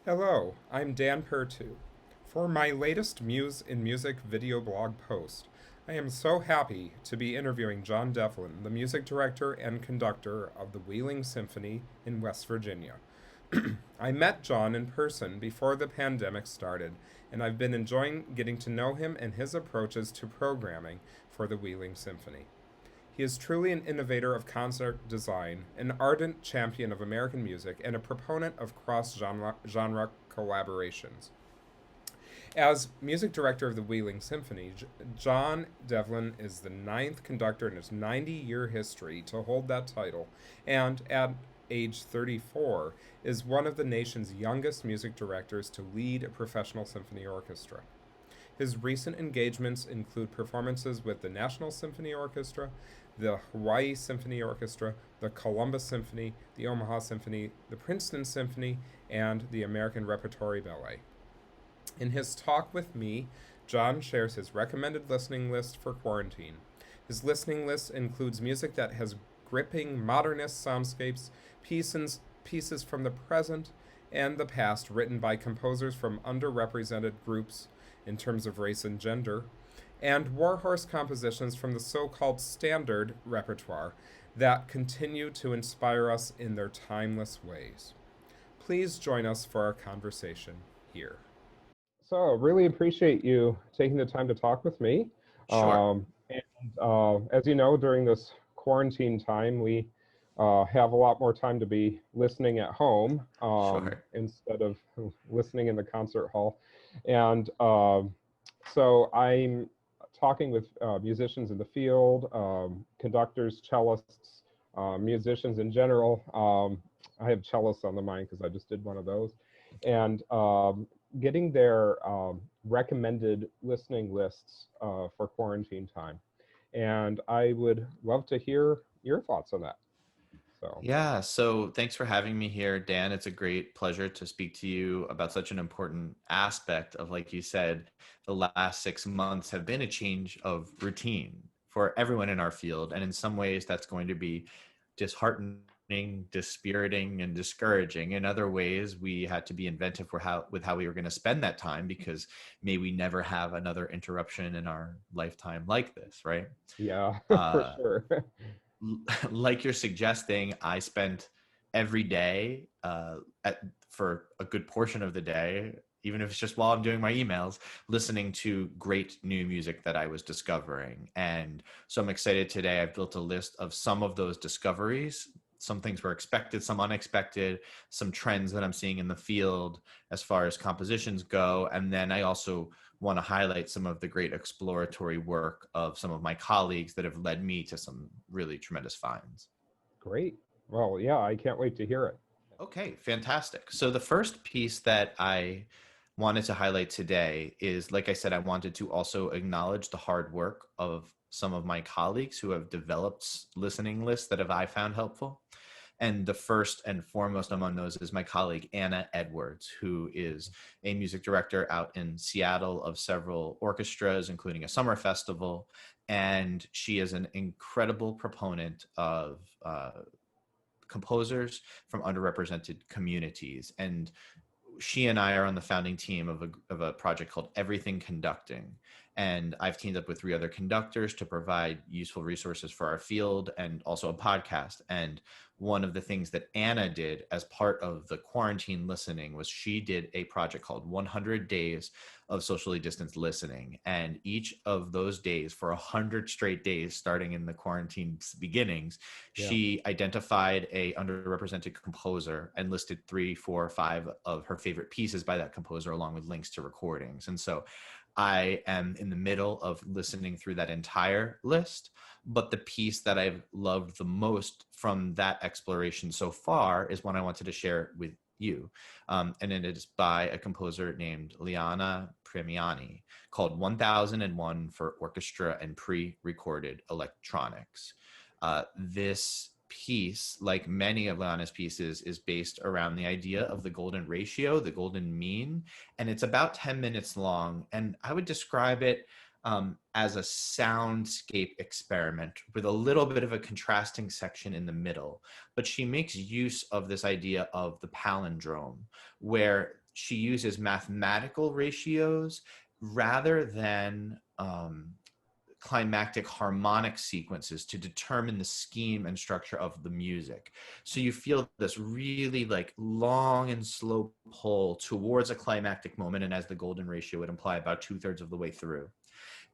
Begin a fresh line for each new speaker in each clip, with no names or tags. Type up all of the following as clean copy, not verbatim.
Hello, I'm Dan Pertu. For my latest Muse in Music video blog post, I am so happy to be interviewing John Devlin, the music director and conductor of the Wheeling Symphony in West Virginia. I met John in person before the pandemic started, and I've been enjoying getting to know him and his approaches to programming for the Wheeling Symphony. He is truly an innovator of concert design, an ardent champion of American music, and a proponent of cross genre collaborations. As music director of the Wheeling Symphony, John Devlin is the ninth conductor in his 90-year history to hold that title, and at age 34, is one of the nation's youngest music directors to lead a professional symphony orchestra. His recent engagements include performances with the National Symphony Orchestra, the Hawaii Symphony Orchestra, the Columbus Symphony, the Omaha Symphony, the Princeton Symphony, and the American Repertory Ballet. In his talk with me, John shares his recommended listening list for quarantine. His listening list includes music that has gripping modernist soundscapes, pieces from the present and the past written by composers from underrepresented groups in terms of race and gender, and warhorse compositions from the so-called standard repertoire that continue to inspire us in their timeless ways. Please join us for our conversation here. So, really appreciate you taking the time to talk with me.
Sure.
As you know, during this quarantine time, we have a lot more time to be listening at home
Sure.
instead of listening in the concert hall. And so I'm talking with musicians in the field, conductors, cellists, musicians in general. I have cellists on the mind because I just did one of those. And getting their recommended listening lists for quarantine time. And I would love to hear your thoughts on that. So,
Yeah. So thanks for having me here, Dan. It's a great pleasure to speak to you about such an important aspect of, like you said, the last 6 months have been a change of routine for everyone in our field. And in some ways, that's going to be disheartening, dispiriting, and discouraging. In other ways, we had to be inventive with how we were going to spend that time because may we never have another interruption in our lifetime like this, right?
yeah, for
Uh,
sure.
like you're suggesting, I spent every day for a good portion of the day, even if it's just while I'm doing my emails, listening to great new music that I was discovering. And so I'm excited today. I've built a list of some of those discoveries. Some things were expected, some unexpected, some trends that I'm seeing in the field as far as compositions go. And then I also want to highlight some of the great exploratory work of some of my colleagues that have led me to some really tremendous finds.
Great. Well, yeah, I can't wait to hear it.
Okay, fantastic. So the first piece that I wanted to highlight today is, like I said, I wanted to also acknowledge the hard work of some of my colleagues who have developed listening lists that have I found helpful. And the first and foremost among those is my colleague, Anna Edwards, who is a music director out in Seattle of several orchestras, including a summer festival. And she is an incredible proponent of composers from underrepresented communities. And she and I are on the founding team of a project called Everything Conducting. And I've teamed up with three other conductors to provide useful resources for our field and also a podcast. And one of the things that Anna did as part of the quarantine listening was she did a project called 100 Days of Socially Distanced Listening. And each of those days, for 100 straight days, starting in the quarantine's beginnings,
Yeah.
she identified a underrepresented composer and listed 3, 4, 5 of her favorite pieces by that composer, along with links to recordings. And so I am in the middle of listening through that entire list, but the piece that I've loved the most from that exploration so far is one I wanted to share with you. And it is by a composer named Liana Premiani, called 1001 for Orchestra and Pre-Recorded Electronics. This piece, like many of Liana's pieces, is based around the idea of the golden ratio, the golden mean, and it's about 10 minutes long. And I would describe it as a soundscape experiment with a little bit of a contrasting section in the middle. But she makes use of this idea of the palindrome, where she uses mathematical ratios rather than climactic harmonic sequences to determine the scheme and structure of the music. So you feel this really like long and slow pull towards a climactic moment, and as the golden ratio would imply, about 2/3 of the way through,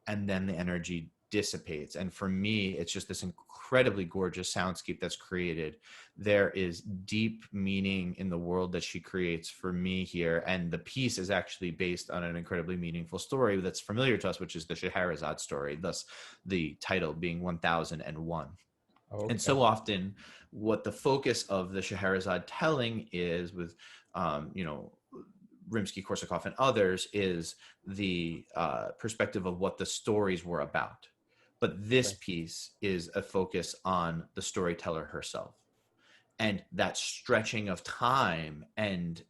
and then the energy dissipates. And for me, it's just this incredibly gorgeous soundscape that's created. There is deep meaning in the world that she creates for me here, and the piece is actually based on an incredibly meaningful story that's familiar to us, which is the Scheherazade story, thus the title being 1001.
Okay.
And so often what the focus of the Scheherazade telling is with Rimsky-Korsakov and others is the perspective of what the stories were about. But this piece is a focus on the storyteller herself. And that stretching of time and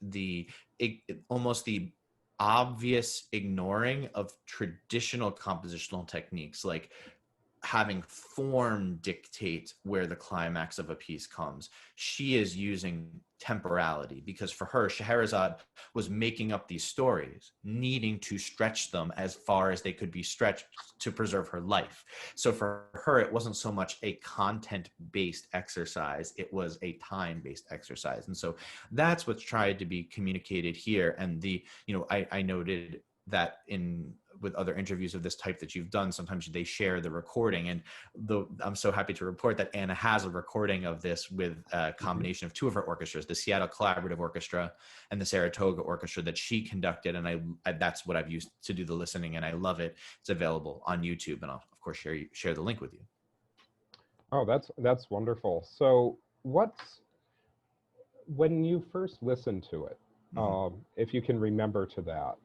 almost the obvious ignoring of traditional compositional techniques, like having form dictate where the climax of a piece comes. She is using temporality, because for her, Scheherazade was making up these stories, needing to stretch them as far as they could be stretched to preserve her life. So for her, it wasn't so much a content-based exercise, it was a time-based exercise. And so that's what's tried to be communicated here. And I noted that with other interviews of this type that you've done, sometimes they share the recording, and I'm so happy to report that Anna has a recording of this with a combination of two of her orchestras, the Seattle Collaborative Orchestra and the Saratoga Orchestra, that she conducted, and that's what I've used to do the listening, and I love it. It's available on YouTube, and I'll of course share the link with you.
Oh, that's wonderful. So when you first listened to it, if you can remember to that,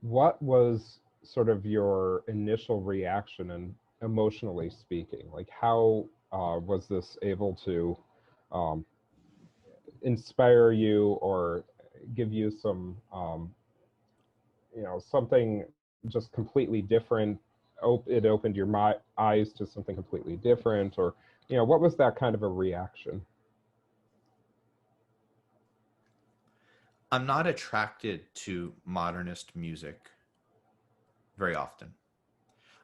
what was sort of your initial reaction, and emotionally speaking? Like, how was this able to inspire you or give you some, something just completely different? It opened your eyes to something completely different, or, what was that kind of a reaction?
I'm not attracted to modernist music very often.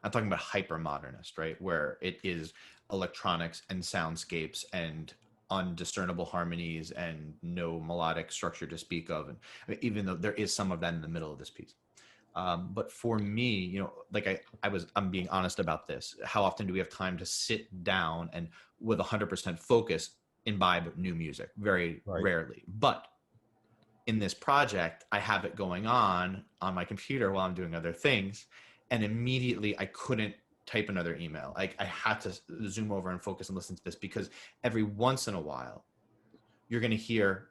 I'm talking about hyper-modernist, right? Where it is electronics and soundscapes and undiscernible harmonies and no melodic structure to speak of. And I mean, even though there is some of that in the middle of this piece. But for me, like I'm being honest about this. How often do we have time to sit down and with 100% focus imbibe new music? Very rarely. But in this project, I have it going on my computer while I'm doing other things. And immediately I couldn't type another email. I had to zoom over and focus and listen to this, because every once in a while you're going to hear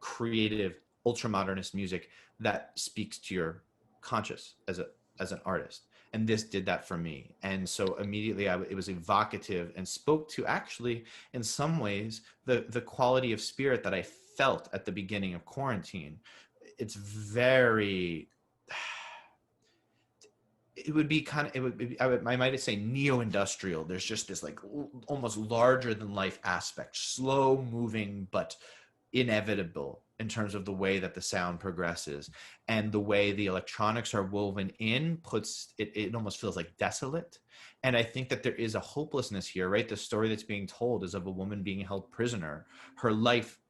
creative ultra-modernist music that speaks to your conscious as an artist. And this did that for me. And so immediately it was evocative and spoke to, actually, in some ways, the quality of spirit that I felt at the beginning of quarantine. It's very, it would be kind of, I might say neo-industrial. There's just this like almost larger than life aspect, slow moving, but inevitable in terms of the way that the sound progresses, and the way the electronics are woven in puts it almost feels like desolate. And I think that there is a hopelessness here, right? The story that's being told is of a woman being held prisoner, her life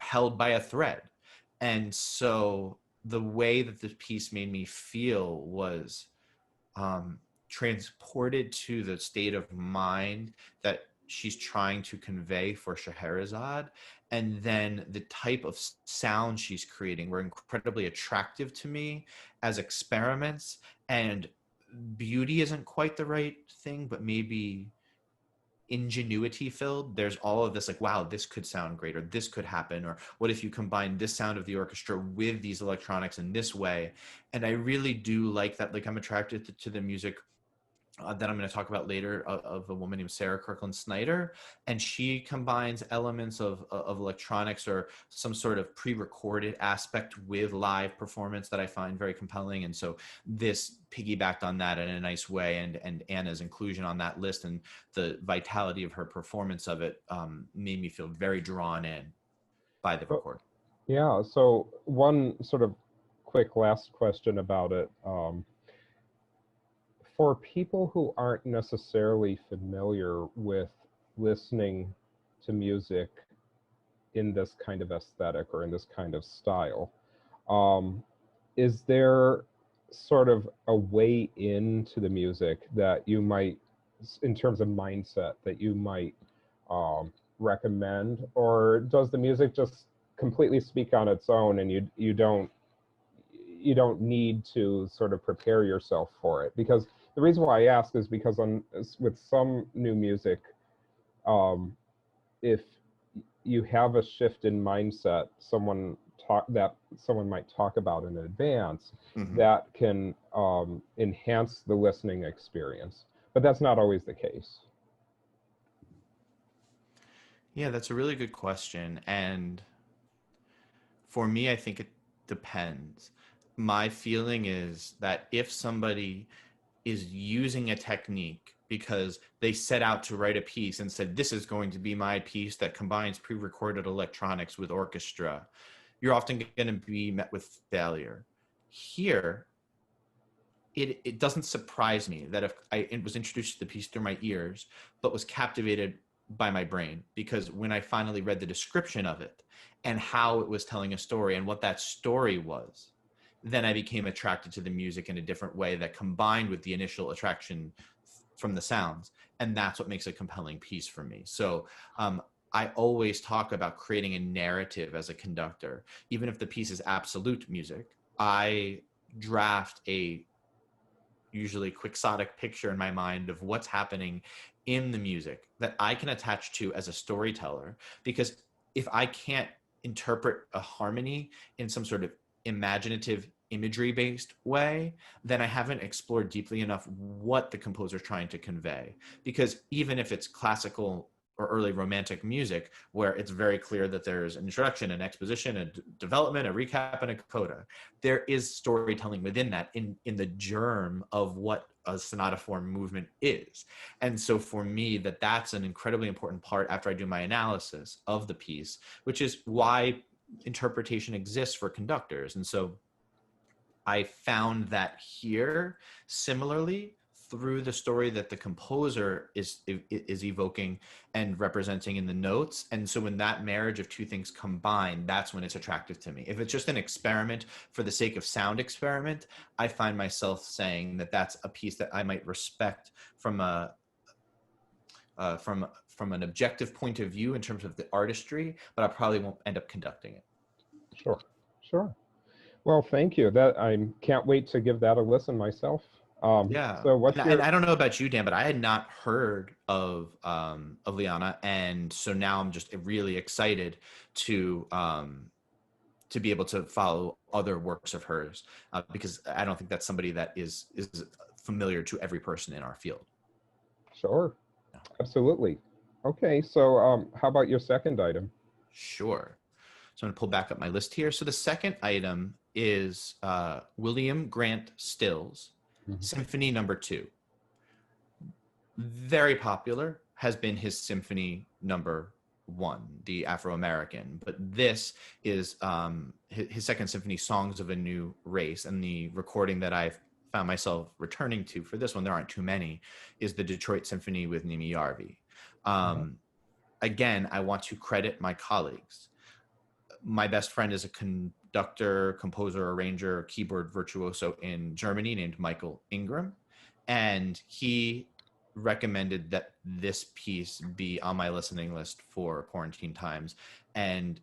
held by a thread. And so the way that the piece made me feel was transported to the state of mind that she's trying to convey for Scheherazade. And then the type of sound she's creating were incredibly attractive to me as experiments. And beauty isn't quite the right thing, but maybe ingenuity filled. There's all of this like, wow, this could sound great, or this could happen, or what if you combine this sound of the orchestra with these electronics in this way? And I really do like that. Like, I'm attracted to the music that I'm going to talk about later of a woman named Sarah Kirkland Snyder, and she combines elements of electronics or some sort of pre-recorded aspect with live performance that I find very compelling. And so this piggybacked on that in a nice way, and Anna's inclusion on that list and the vitality of her performance of it made me feel very drawn in by the recording.
Yeah, so one sort of quick last question about it. For people who aren't necessarily familiar with listening to music in this kind of aesthetic or in this kind of style, um, is there sort of a way into the music that you might, in terms of mindset, that you might recommend, or does the music just completely speak on its own, and you don't need to sort of prepare yourself for it? Because the reason why I ask is because with some new music, um, if you have a shift in mindset, someone might talk about in advance,
Mhm.
that can enhance the listening experience. But that's not always the case.
Yeah, that's a really good question. And for me, I think it depends. My feeling is that if somebody is using a technique because they set out to write a piece and said, this is going to be my piece that combines pre recorded electronics with orchestra, you're often going to be met with failure. Here, it doesn't surprise me that if I was introduced to the piece through my ears, but was captivated by my brain, because when I finally read the description of it and how it was telling a story and what that story was, then I became attracted to the music in a different way that combined with the initial attraction from the sounds. And that's what makes a compelling piece for me. So I always talk about creating a narrative as a conductor. Even if the piece is absolute music, I draft a usually quixotic picture in my mind of what's happening in the music that I can attach to as a storyteller. Because if I can't interpret a harmony in some sort of imaginative imagery based way, then I haven't explored deeply enough what the composer is trying to convey. Because even if it's classical or early romantic music, where it's very clear that there's an introduction, an exposition, a development, a recap, and a coda, there is storytelling within that in the germ of what a sonata form movement is. And so for me, that's an incredibly important part after I do my analysis of the piece, which is why interpretation exists for conductors. And so I found that here, similarly, through the story that the composer is evoking and representing in the notes. And so when that marriage of two things combine, that's when it's attractive to me. If it's just an experiment for the sake of sound experiment, I find myself saying that that's a piece that I might respect from a from an objective point of view in terms of the artistry, but I probably won't end up conducting it.
Sure, sure. Well, thank you. That I can't wait to give that a listen myself.
Yeah,
So what's
and
your
I don't know about you, Dan, but I had not heard of Liana, and so now I'm just really excited to be able to follow other works of hers, because I don't think that's somebody that is familiar to every person in our field.
Sure, absolutely. Okay, so how about your second item?
Sure. So I'm going to pull back up my list here. So the second item is William Grant Still's
Mhm.
Symphony Number 2. Very popular has been his Symphony Number 1, the Afro-American, but this is his second symphony, Songs of a New Race, and the recording that I've found myself returning to for this one, there aren't too many, is the Detroit Symphony with Nimi Yarvi. Again, I want to credit my colleagues. My best friend is a conductor, composer, arranger, keyboard virtuoso in Germany named Michael Ingram. And he recommended that this piece be on my listening list for quarantine times. And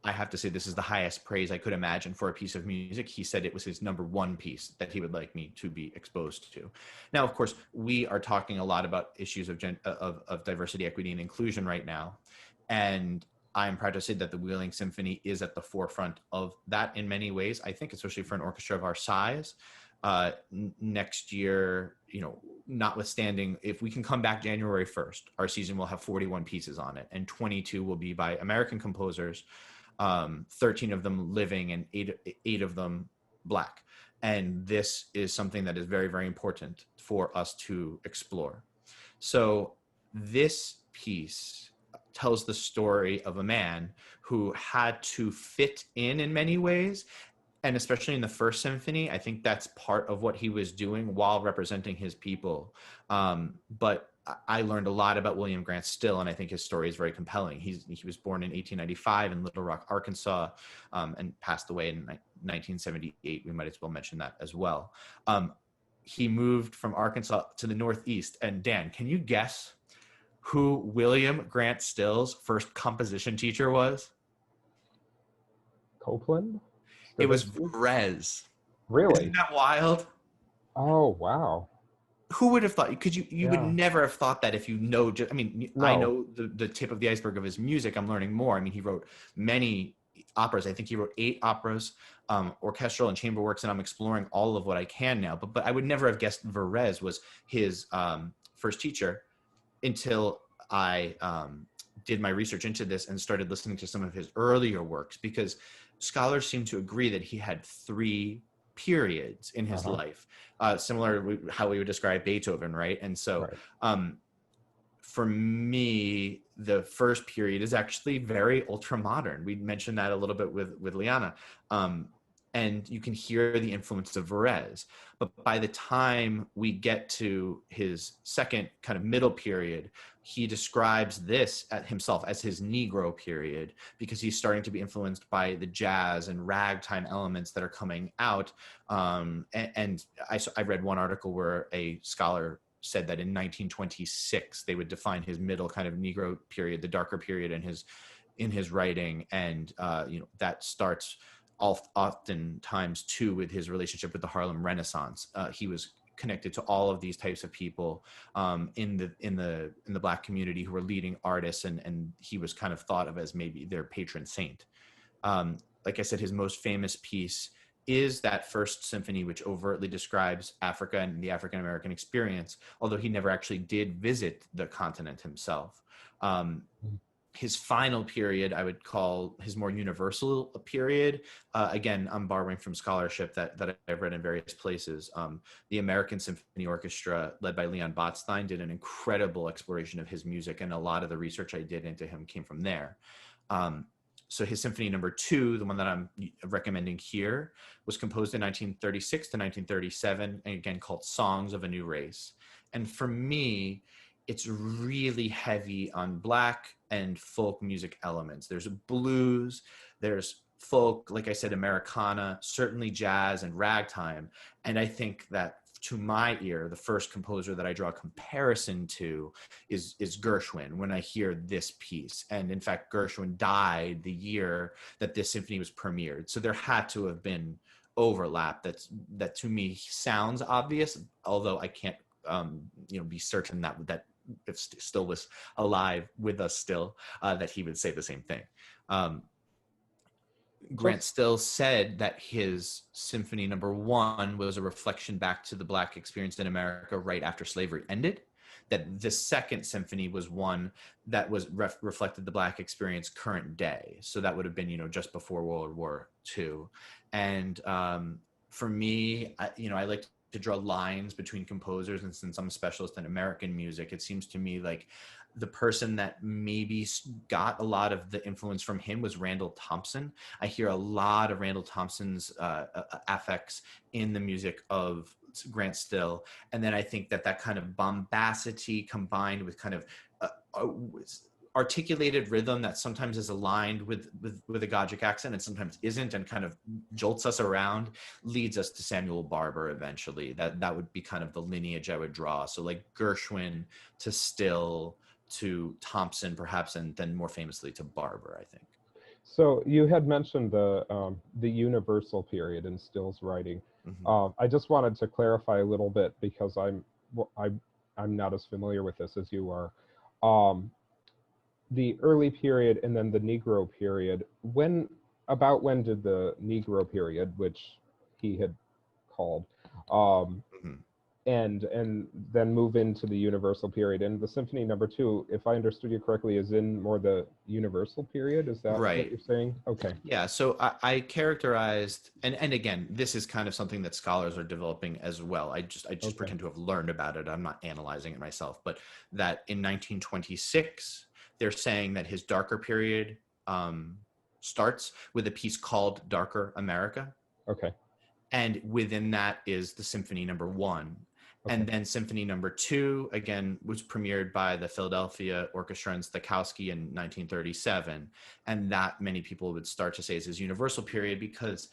I have to say, this is the highest praise I could imagine for a piece of music. He said it was his number one piece that he would like me to be exposed to. Now, of course, we are talking a lot about issues of diversity, equity, and inclusion right now. And I'm proud to say that the Wheeling Symphony is at the forefront of that in many ways. I think, especially for an orchestra of our size, next year, notwithstanding, if we can come back January 1st, our season will have 41 pieces on it, and 22 will be by American composers, 13 of them living and eight of them Black. And this is something that is very, very important for us to explore. So this piece tells the story of a man who had to fit in many ways. And especially in the first symphony, I think that's part of what he was doing while representing his people. But I learned a lot about William Grant Still, and I think his story is very compelling. He was born in 1895 in Little Rock, Arkansas, and passed away in 1978. We might as well mention that as well. He moved from Arkansas to the Northeast. And Dan, can you guess who William Grant Still's first composition teacher was?
Copeland?
It was Varese.
Really?
Isn't that wild?
Oh, wow.
Who would have thought? Because you would never have thought that if you know. I mean, no. I know the tip of the iceberg of his music. I'm learning more. I mean, he wrote many operas. I think he wrote 8 operas, orchestral and chamber works, and I'm exploring all of what I can now. But I would never have guessed Varese was his first teacher until I did my research into this and started listening to some of his earlier works, because scholars seem to agree that he had 3 periods in his life, similar to how we would describe Beethoven, right? And so for me, the first period is actually very ultra-modern. We mentioned that a little bit with Liana. And you can hear the influence of Varese. But by the time we get to his second kind of middle period, he describes this himself as his Negro period, because he's starting to be influenced by the jazz and ragtime elements that are coming out. And I read one article where a scholar said that in 1926, they would define his middle kind of Negro period, the darker period in his writing. And, that starts oftentimes too with his relationship with the Harlem Renaissance. He was connected to all of these types of people in the Black community who were leading artists, and he was kind of thought of as maybe their patron saint. Like I said, his most famous piece is that first symphony, which overtly describes Africa and the African American experience, although he never actually did visit the continent himself. His final period, I would call his more universal period. Again, I'm borrowing from scholarship that I've read in various places. The American Symphony Orchestra, led by Leon Botstein, did an incredible exploration of his music, and a lot of the research I did into him came from there. So his Symphony Number 2, the one that I'm recommending here, was composed in 1936 to 1937, and again called Songs of a New Race. And for me, it's really heavy on Black and folk music elements. There's blues, there's folk, like I said, Americana, certainly jazz and ragtime. And I think that, to my ear, the first composer that I draw a comparison to is Gershwin when I hear this piece. And in fact, Gershwin died the year that this symphony was premiered. So there had to have been overlap that to me sounds obvious, although I can't be certain that if Still was alive with us still, that he would say the same thing. Grant Still said that his Symphony Number 1 was a reflection back to the Black experience in America right after slavery ended, that the second symphony was one that was reflected the Black experience current day. So that would have been, just before World War II. And for me, I like to draw lines between composers, and since I'm a specialist in American music, it seems to me like the person that maybe got a lot of the influence from him was Randall Thompson. I hear a lot of Randall Thompson's affects in the music of Grant Still. And then I think that kind of bombacity combined with kind of articulated rhythm that sometimes is aligned with a Gajic accent and sometimes isn't, and kind of jolts us around, leads us to Samuel Barber eventually. That would be kind of the lineage I would draw. So like Gershwin to Still to Thompson perhaps, and then more famously to Barber, I think.
So you had mentioned the universal period in Still's writing. Mm-hmm. I just wanted to clarify a little bit, because I'm not as familiar with this as you are. The early period and then the Negro period. When did the Negro period, which he had called, and then move into the universal period? And the Symphony Number 2, if I understood you correctly, is in more the universal period. Is that right? What you're saying? Okay.
Yeah. So I characterized, and again, this is kind of something that scholars are developing as well. I just okay. pretend to have learned about it. I'm not analyzing it myself, but that in 1926, they're saying that his darker period starts with a piece called Darker America.
Okay.
And within that is the Symphony Number 1.
Okay.
And then Symphony Number 2, again, was premiered by the Philadelphia Orchestra and Stokowski in 1937. And that many people would start to say is his universal period because,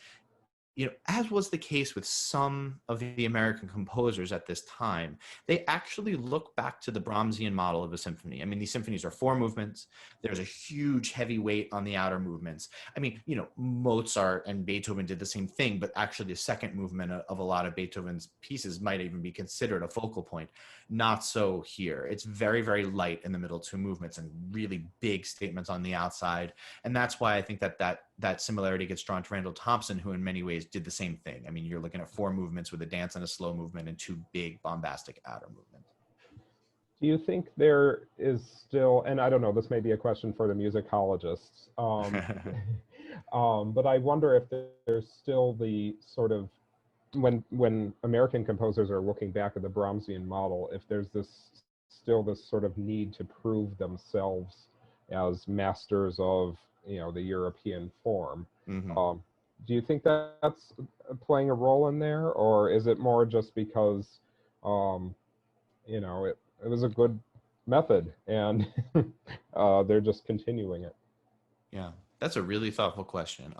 you know, as was the case with some of the American composers at this time, they actually look back to the Brahmsian model of a symphony. I mean, these symphonies are 4 movements. There's a huge heavy weight on the outer movements. I mean, you know, Mozart and Beethoven did the same thing, but actually the second movement of a lot of Beethoven's pieces might even be considered a focal point. Not so here. It's very, very light in the middle 2 movements and really big statements on the outside. And that's why I think that similarity gets drawn to Randall Thompson, who in many ways did the same thing. I mean, you're looking at 4 movements with a dance and a slow movement and 2 big bombastic outer movements.
Do you think there is still, and I don't know, this may be a question for the musicologists, but I wonder if there's still the sort of, when American composers are looking back at the Brahmsian model, if there's still this sort of need to prove themselves as masters of, you know, the European form.
Mm-hmm.
Do you think that's playing a role in there, or is it more just because, you know, it was a good method and they're just continuing it?
Yeah, that's a really thoughtful question.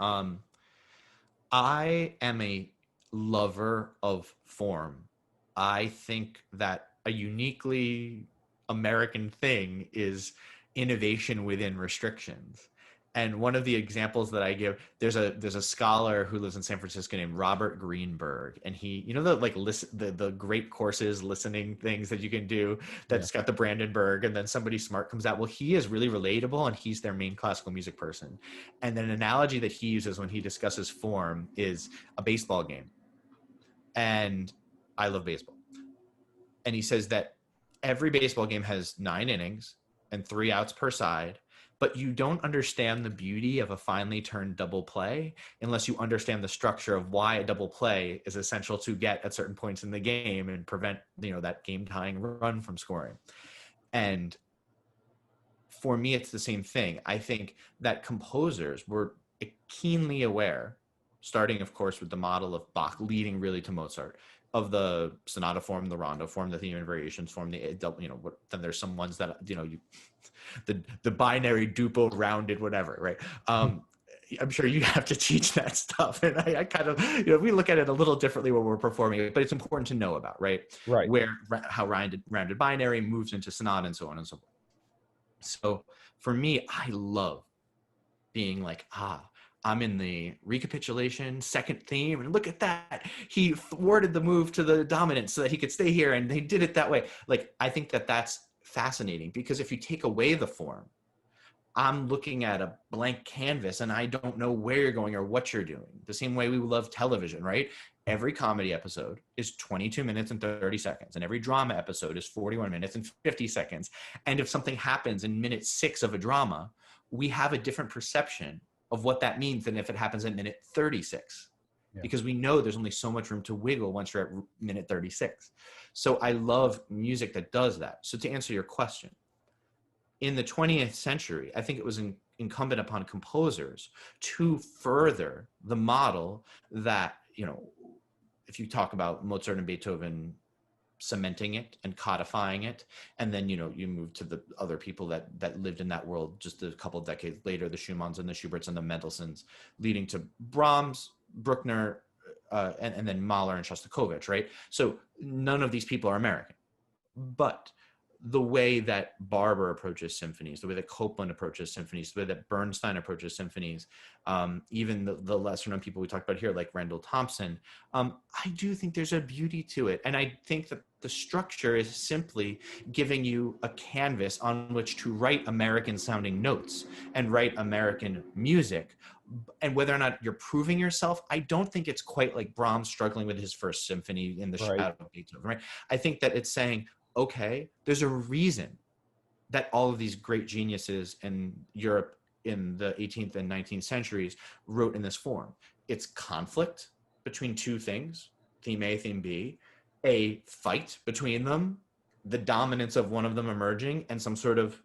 I am a lover of form. I think that a uniquely American thing is innovation within restrictions. And one of the examples that I give, there's a scholar who lives in San Francisco named Robert Greenberg, and he, you know, the great courses, listening things that you can do that's got the Brandenburg, and then somebody smart comes out. Well, he is really relatable, and he's their main classical music person. And then an analogy that he uses when he discusses form is a baseball game. And I love baseball. And he says that every baseball game has 9 innings and 3 outs per side, but you don't understand the beauty of a finely turned double play unless you understand the structure of why a double play is essential to get at certain points in the game and prevent, you know, that game tying run from scoring. And for me, it's the same thing. I think that composers were keenly aware, starting, of course, with the model of Bach leading really to Mozart, of the sonata form, the rondo form, the theme and variations form, the, you know, then there's some ones that, you know, the binary duple rounded, whatever, right? I'm sure you have to teach that stuff. And I kind of, you know, we look at it a little differently when we're performing it, but it's important to know about, right?
Right.
How rounded binary moves into sonata and so on and so forth. So for me, I love being like, I'm in the recapitulation, second theme, and look at that. He thwarted the move to the dominant so that he could stay here, and they did it that way. Like, I think that that's fascinating, because if you take away the form, I'm looking at a blank canvas and I don't know where you're going or what you're doing. The same way we love television, right? Every comedy episode is 22 minutes and 30 seconds, and every drama episode is 41 minutes and 50 seconds. And if something happens in minute 6 of a drama, we have a different perception of what that means than if it happens in minute 36. Because we know there's only so much room to wiggle once you're at minute 36. So I love music that does that. So to answer your question, in the 20th century, I think it was incumbent upon composers to further the model that, you know, if you talk about Mozart and Beethoven cementing it and codifying it, and then, you know, you move to the other people that lived in that world just a couple of decades later, the Schumanns and the Schuberts and the Mendelssohns, leading to Brahms, Bruckner, and then Mahler and Shostakovich, right? So none of these people are American. But the way that Barber approaches symphonies, the way that Copland approaches symphonies, the way that Bernstein approaches symphonies, even the lesser known people we talked about here, like Randall Thompson, I do think there's a beauty to it. And I think that the structure is simply giving you a canvas on which to write American sounding notes and write American music. And whether or not you're proving yourself, I don't think it's quite like Brahms struggling with his first symphony in the shadow of Beethoven, right? I think that it's saying, okay, there's a reason that all of these great geniuses in Europe in the 18th and 19th centuries wrote in this form. It's conflict between two things, theme A, theme B, a fight between them, the dominance of one of them emerging, and some sort of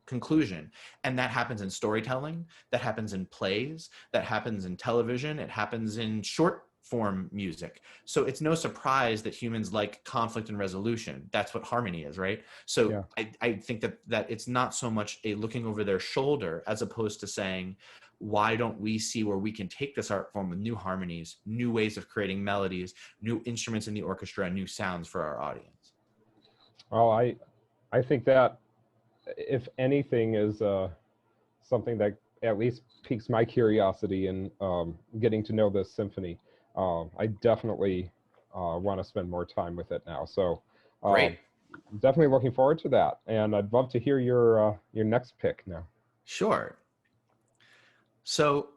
conclusion. And that happens in storytelling, that happens in plays, that happens in television, it happens in short form music. So it's no surprise that humans like conflict and resolution. That's what harmony is, right? So
Yeah.
I think that it's not so much a looking over their shoulder as opposed to saying, why don't we see where we can take this art form with new harmonies, new ways of creating melodies, new instruments in the orchestra, and new sounds for our audience?
Well, I think that if anything is something that at least piques my curiosity in getting to know this symphony. I definitely want to spend more time with it now. So
Great.
definitely looking forward to that. And I'd love to hear your next pick now.
Sure. So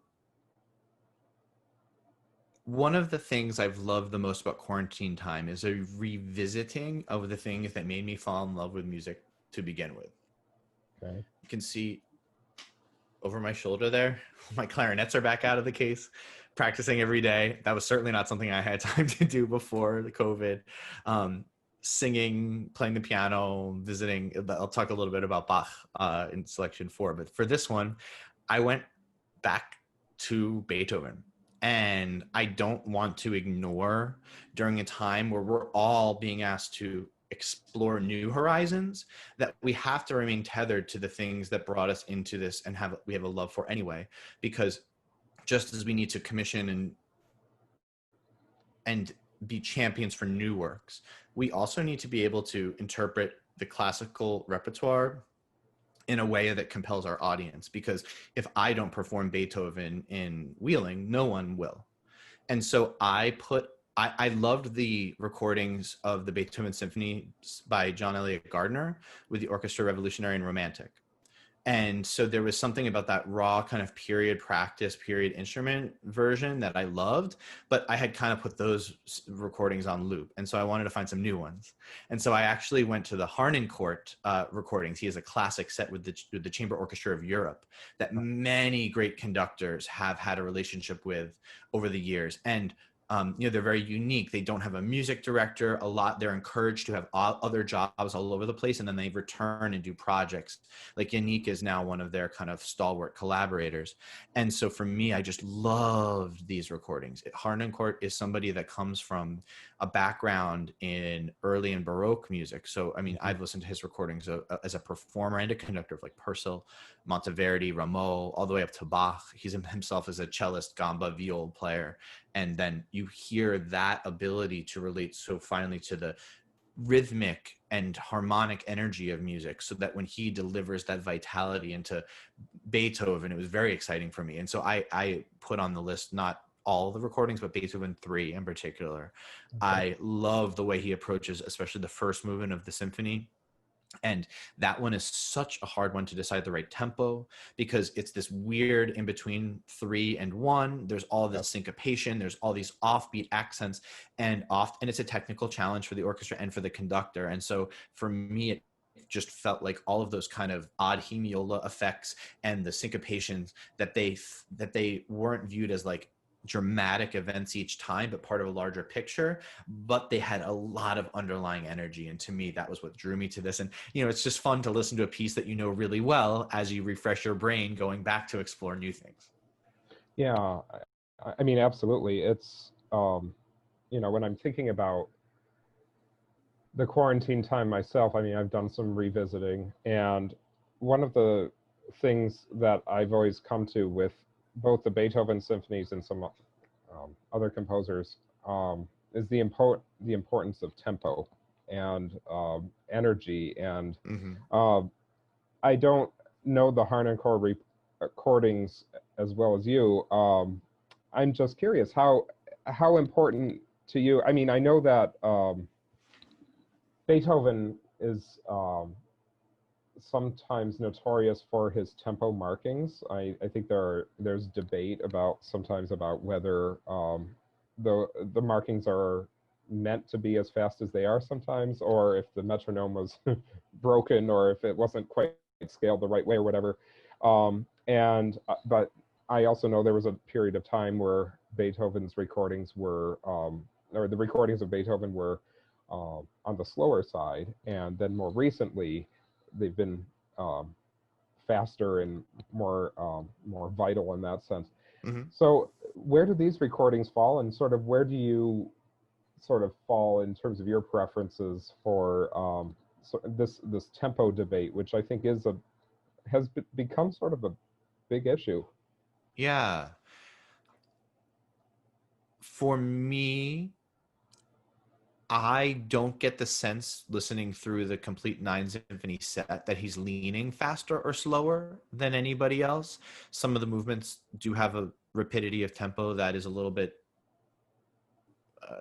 one of the things I've loved the most about quarantine time is a revisiting of the things that made me fall in love with music to begin with.
Okay.
You can see over my shoulder there, my clarinets are back out of the case, practicing every day. That was certainly not something I had time to do before the COVID. Singing, playing the piano, visiting. I'll talk a little bit about Bach in selection 4, but for this one, I went back to Beethoven. And I don't want to ignore, during a time where we're all being asked to explore new horizons, that we have to remain tethered to the things that brought us into this and we have a love for anyway. Because just as we need to commission and be champions for new works, we also need to be able to interpret the classical repertoire in a way that compels our audience. Because if I don't perform Beethoven in Wheeling, no one will. And so I loved the recordings of the Beethoven Symphony by John Eliot Gardner with the orchestra, Revolutionary and Romantic. And so there was something about that raw kind of period practice, period instrument version that I loved, but I had kind of put those recordings on loop. And so I wanted to find some new ones. And so I actually went to the Harnoncourt recordings. He has a classic set with the Chamber Orchestra of Europe that many great conductors have had a relationship with over the years. And they're very unique. They don't have a music director a lot. They're encouraged to have other jobs all over the place, and then they return and do projects. Like Yannick is now one of their kind of stalwart collaborators. And so for me, I just loved these recordings. Harnoncourt is somebody that comes from a background in early and Baroque music. So, I mean, I've listened to his recordings as a performer and a conductor of like Purcell, Monteverdi, Rameau, all the way up to Bach. He's himself as a cellist, gamba, viol player. And then you hear that ability to relate so finely to the rhythmic and harmonic energy of music, so that when he delivers that vitality into Beethoven, it was very exciting for me. And so I put on the list not all the recordings, but Beethoven 3 in particular. Okay. I love the way he approaches, especially the first movement of the symphony. And that one is such a hard one to decide the right tempo, because it's this weird in between 3 and 1. There's all this syncopation. There's all these offbeat accents, and it's a technical challenge for the orchestra and for the conductor. And so for me, it just felt like all of those kind of odd hemiola effects and the syncopations that they weren't viewed as like dramatic events each time, but part of a larger picture, but they had a lot of underlying energy. And to me, that was what drew me to this. And, it's just fun to listen to a piece that you know really well as you refresh your brain going back to explore new things.
Yeah, I mean, absolutely. It's, when I'm thinking about the quarantine time myself, I mean, I've done some revisiting, and one of the things that I've always come to with both the Beethoven symphonies and some other composers is the importance of tempo and energy. And I don't know the Harnoncourt recordings as well as you. I'm just curious how important to you. I mean, I know that Beethoven is sometimes notorious for his tempo markings. I think there's debate sometimes about whether the markings are meant to be as fast as they are sometimes, or if the metronome was broken, or if it wasn't quite scaled the right way or whatever. But I also know there was a period of time where Beethoven's recordings were, or the recordings of Beethoven were on the slower side, and then more recently they've been faster and more vital in that sense.
Mm-hmm.
So where do these recordings fall, and sort of where do you sort of fall in terms of your preferences for this tempo debate, which I think has become sort of a big issue?
Yeah. For me, I don't get the sense listening through the complete Nine Symphony set that he's leaning faster or slower than anybody else. Some of the movements do have a rapidity of tempo that is a little bit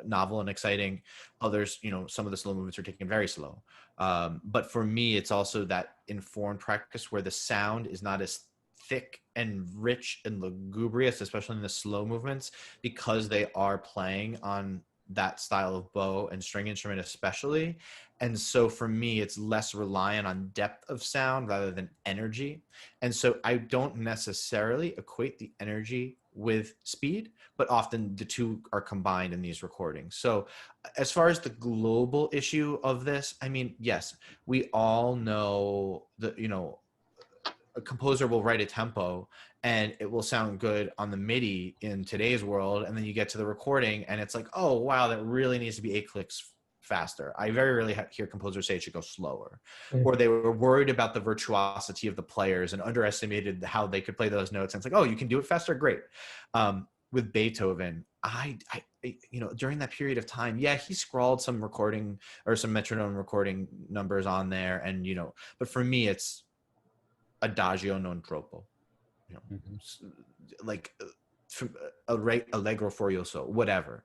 novel and exciting. Others, some of the slow movements are taken very slow. But for me, it's also that informed practice where the sound is not as thick and rich and lugubrious, especially in the slow movements, because they are playing on that style of bow and string instrument especially. And so for me, it's less reliant on depth of sound rather than energy. And so I don't necessarily equate the energy with speed, but often the two are combined in these recordings. So as far as the global issue of this, I mean, yes, we all know that, a composer will write a tempo and it will sound good on the MIDI in today's world. And then you get to the recording and it's like, oh, wow, that really needs to be 8 clicks faster. I very rarely hear composers say it should go slower.
Mm-hmm.
Or they were worried about the virtuosity of the players and underestimated how they could play those notes. And it's like, oh, you can do it faster? Great. With Beethoven, I during that period of time, yeah, he scrawled some recording or some metronome recording numbers on there. And, but for me, it's adagio non troppo, like allegro furioso, whatever.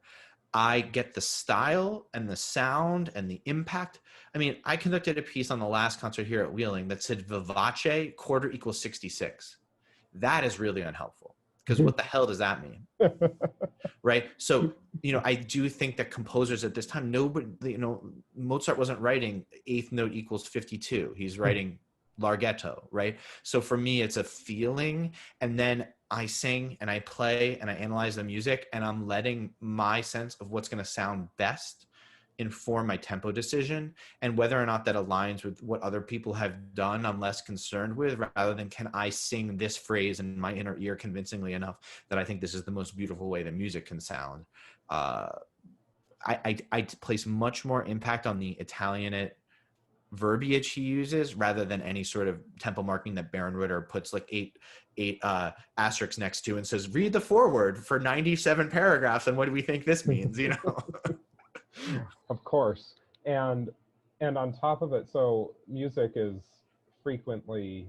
I get the style and the sound and the impact. I mean, I conducted a piece on the last concert here at Wheeling that said vivace quarter equals 66. That is really unhelpful, because what the hell does that mean? Right? So, I do think that composers at this time, nobody, Mozart wasn't writing eighth note equals 52. He's writing larghetto, right? So for me, it's a feeling, and then I sing and I play and I analyze the music, and I'm letting my sense of what's going to sound best inform my tempo decision. And whether or not that aligns with what other people have done, I'm less concerned with, rather than can I sing this phrase in my inner ear convincingly enough that I think this is the most beautiful way that music can sound. I place much more impact on the Italianate verbiage he uses rather than any sort of tempo marking that Baron Ritter puts like eight asterisks next to and says, read the foreword for 97 paragraphs and what do we think this means,
Of course. And on top of it, so music is frequently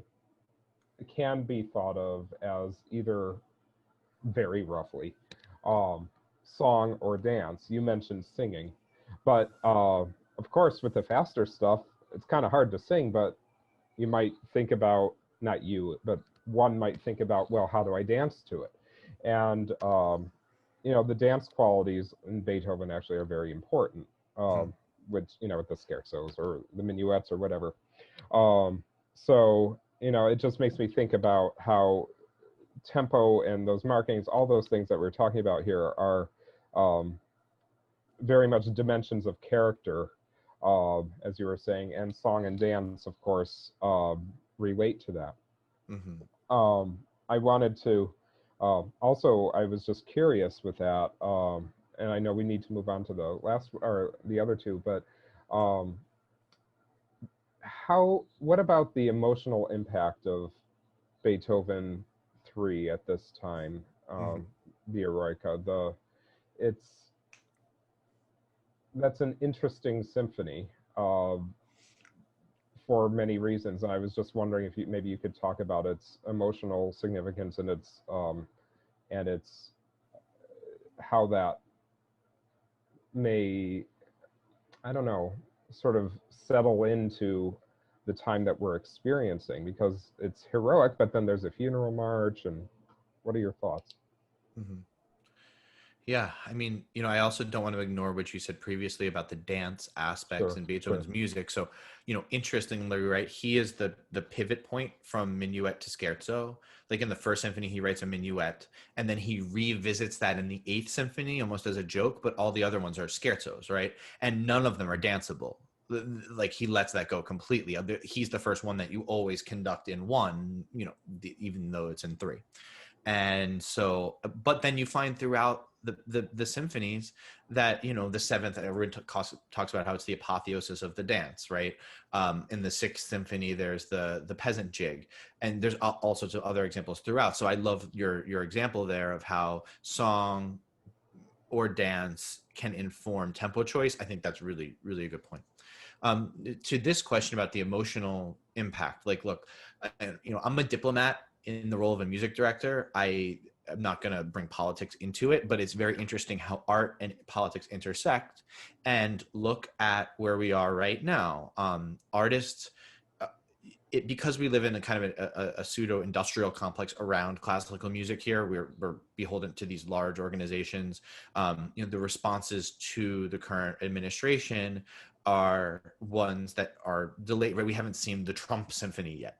can be thought of as either, very roughly, song or dance. You mentioned singing, but of course with the faster stuff, it's kind of hard to sing, but you might think about, not you, but one might think about, well, how do I dance to it? And, the dance qualities in Beethoven actually are very important, which, with the scherzos or the minuets or whatever. So, it just makes me think about how tempo and those markings, all those things that we're talking about here are very much dimensions of character, as you were saying, and song and dance, of course, relate to that.
Mm-hmm.
I wanted to, also, I was just curious with that, and I know we need to move on to the last, or the other two, but what about the emotional impact of Beethoven 3 at this time, the Eroica? That's an interesting symphony for many reasons. And I was just wondering if maybe you could talk about its emotional significance and its how that may, I don't know, sort of settle into the time that we're experiencing, because it's heroic, but then there's a funeral march. And what are your thoughts?
Mm-hmm. Yeah, I mean, I also don't want to ignore what you said previously about the dance aspects in Beethoven's music. So, interestingly, right, he is the pivot point from minuet to scherzo. Like in the first symphony, he writes a minuet, and then he revisits that in the eighth symphony almost as a joke, but all the other ones are scherzos, right? And none of them are danceable. like he lets that go completely. He's the first one that you always conduct in one, even though it's in three. And so, but then you find throughout the symphonies that, the seventh, everyone talks about how it's the apotheosis of the dance, right? In the sixth symphony, there's the peasant jig, and there's all sorts of other examples throughout. So I love your example there of how song or dance can inform tempo choice. I think that's really, really a good point. To this question about the emotional impact, like, look, I'm a diplomat in the role of a music director. I'm not going to bring politics into it, but it's very interesting how art and politics intersect. And look at where we are right now. Artists, because we live in a kind of a pseudo-industrial complex around classical music here, we're beholden to these large organizations. The responses to the current administration are ones that are delayed, right? We haven't seen the Trump symphony yet.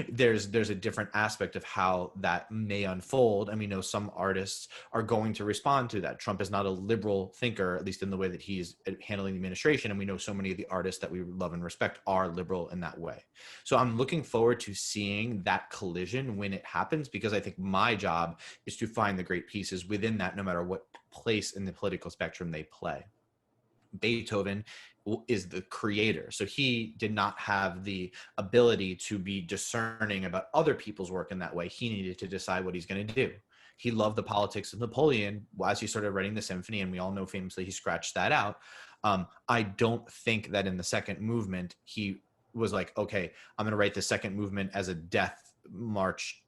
there's a different aspect of how that may unfold. And we know some artists are going to respond to that. Trump is not a liberal thinker, at least in the way that he's handling the administration. And we know so many of the artists that we love and respect are liberal in that way. So I'm looking forward to seeing that collision when it happens, because I think my job is to find the great pieces within that, no matter what place in the political spectrum they play. Beethoven is the creator, so he did not have the ability to be discerning about other people's work in that way. He needed to decide what he's going to do. He loved the politics of Napoleon as he started writing the symphony, and we all know famously he scratched that out. I don't think that in the second movement he was like, okay, I'm going to write the second movement as a death march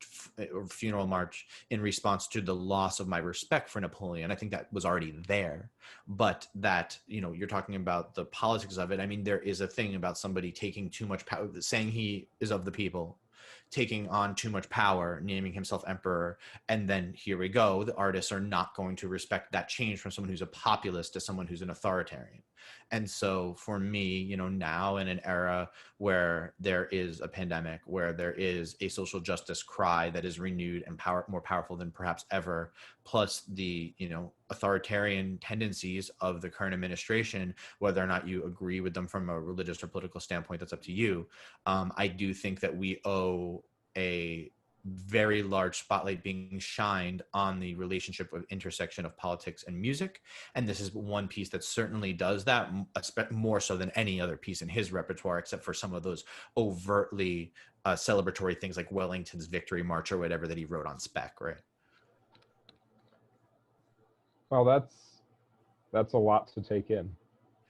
or funeral march in response to the loss of my respect for Napoleon. I think that was already there, but that, you're talking about the politics of it. I mean, there is a thing about somebody taking too much power, saying he is of the people, taking on too much power, naming himself emperor. And then here we go. The artists are not going to respect that change from someone who's a populist to someone who's an authoritarian. And so for me, now in an era where there is a pandemic, where there is a social justice cry that is renewed and more powerful than perhaps ever, plus the, authoritarian tendencies of the current administration, whether or not you agree with them from a religious or political standpoint, that's up to you. I do think that we owe a very large spotlight being shined on the relationship of intersection of politics and music. And this is one piece that certainly does that, more so than any other piece in his repertoire, except for some of those overtly celebratory things like Wellington's Victory March or whatever that he wrote on spec, right?
Well, that's a lot to take in.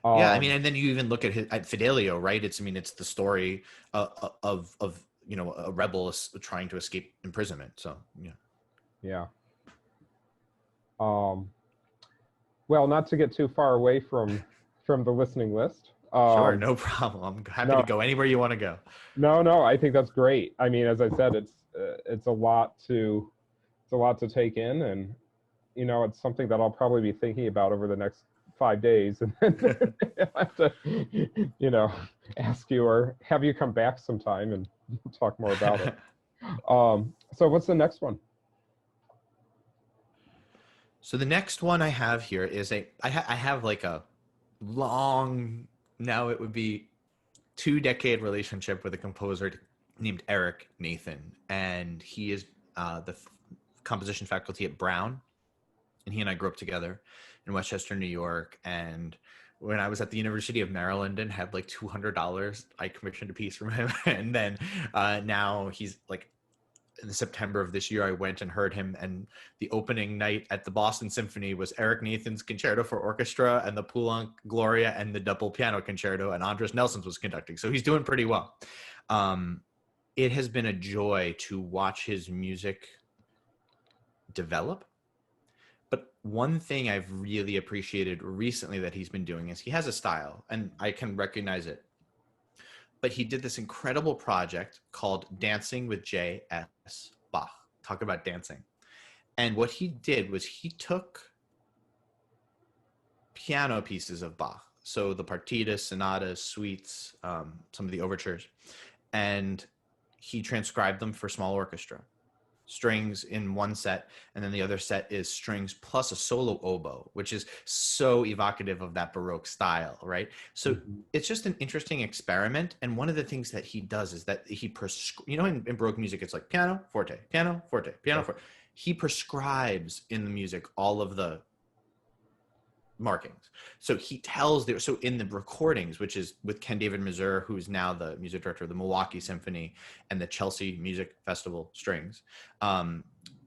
Yeah, I mean, and then you even look at Fidelio, right? It's the story of a rebel trying to escape imprisonment. So
yeah. Well, not to get too far away from the listening list.
Sure, no problem. I'm happy to go anywhere you want to go.
No, I think that's great. I mean, as I said, it's a lot to take in, and it's something that I'll probably be thinking about over the next 5 days, and then I have to, ask you or have you come back sometime and talk more about it. So what's the next one?
So the next one I have here is I have like a long, now it would be 2-decade relationship with a composer named Eric Nathan, and he is the composition faculty at Brown, and he and I grew up together in Westchester, New York. And when I was at the University of Maryland and had like $200, I commissioned a piece from him. And then now he's like, in September of this year, I went and heard him, and the opening night at the Boston Symphony was Eric Nathan's Concerto for Orchestra and the Poulenc Gloria and the double piano concerto, and Andres Nelson's was conducting. So he's doing pretty well. It has been a joy to watch his music develop. But one thing I've really appreciated recently that he's been doing is he has a style, and I can recognize it. But he did this incredible project called Dancing with J.S. Bach. Talk about dancing. And what he did was he took piano pieces of Bach, so the partitas, sonatas, suites, some of the overtures, and he transcribed them for small orchestra. strings in one set, and then the other set is strings plus a solo oboe, which is so evocative of that Baroque style, right? So it's just an interesting experiment. And one of the things that he does is that he, in Baroque music, it's like piano, forte, piano, forte, piano, forte. He prescribes in the music all of the markings. So he tells so in the recordings, which is with Ken David Mazur, who's now the music director of the Milwaukee Symphony and the Chelsea Music Festival strings,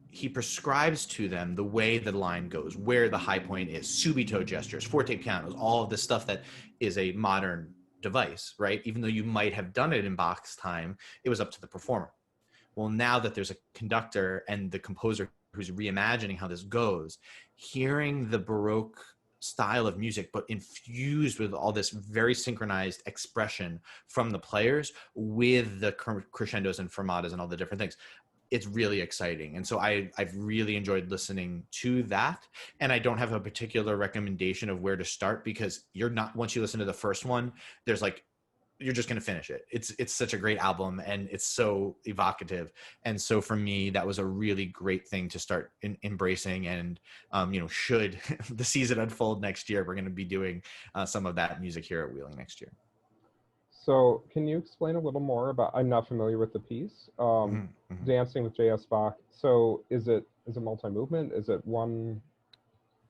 he prescribes to them the way the line goes, where the high point is, subito gestures, forte pianos, all of the stuff that is a modern device, right? Even though you might have done it in Bach's time, it was up to the performer. Well, now that there's a conductor and the composer who's reimagining how this goes, hearing the Baroque style of music, but infused with all this very synchronized expression from the players with the crescendos and fermatas and all the different things. It's really exciting. And so I've really enjoyed listening to that. And I don't have a particular recommendation of where to start, because once you listen to the first one, there's like, you're just going to finish it. It's such a great album, and it's so evocative. And so for me, that was a really great thing to start embracing. And, should the season unfold next year, we're going to be doing some of that music here at Wheeling next year.
So can you explain a little more about, I'm not familiar with the piece, Dancing with J.S. Bach. So is it multi-movement? Is it one